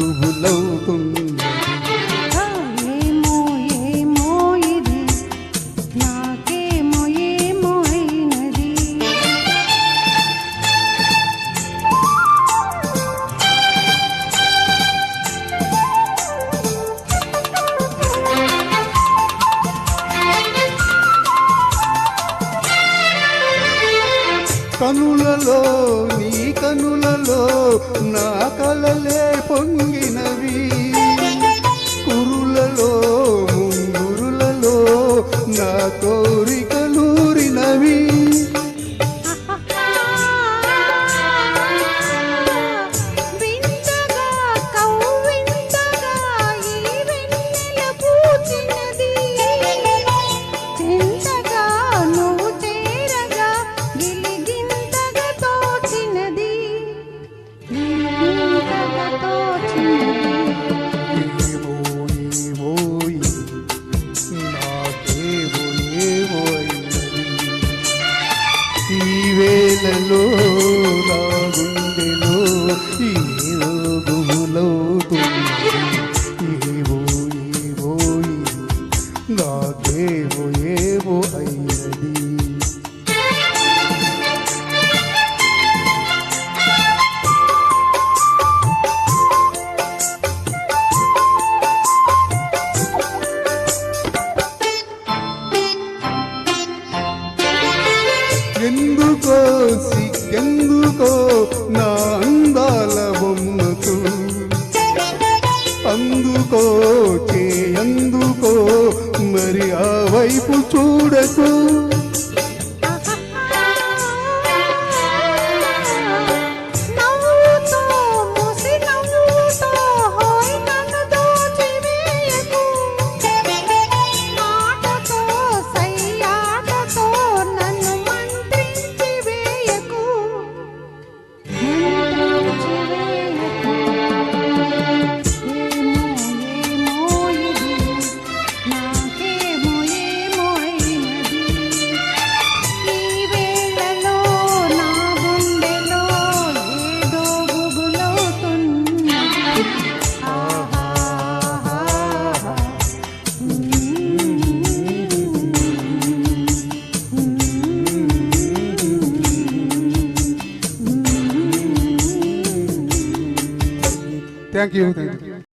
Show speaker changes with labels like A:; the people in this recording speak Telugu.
A: గుబులవుతున్నది.
B: ఏమో ఏమో ఇది నాకేమో ఏమో అయినది.
A: కనులలో నీ కనులలో నా కలలే పొంగినవి. కురులలో ముంగురులలో నా కోరికలూరినవి.
B: వింతగా కవ్వింతగా ఈ వెన్నెల పూచినది. చింతగా నువ్వు చేరగా గిలిగింతగా తోచినది. గిలిగింతగా తోచినది.
A: ఏవో ఏవో నాకేవో ఏవో అయినది. ఈ వేళలో నా గుండెలో ఏవో గుబులవుతున్నది. ఏవో ఏవో నాకేవో ఏవో అయినది. ఎందుకో సిగ్గెందుకో నా అందాల బొమ్మకు. అందుకో చేయందుకో మరి ఆ వైపు చూడకు.
B: నవ్వుతో ముసి నవ్వుతో హోయ్ నన్ను దోచివేయకు. ఆటతో సయ్యాటతో నన్ను మంత్రించి వేయకు. మంత్రించి వేయకు. ఏమో ఏమో ఇది నాకేమో ఏమో అయినది. ఈ వేళలో నా గుండెలో ఏదో గుబులవుతున్నది. ఆహాహా.
A: Thank you.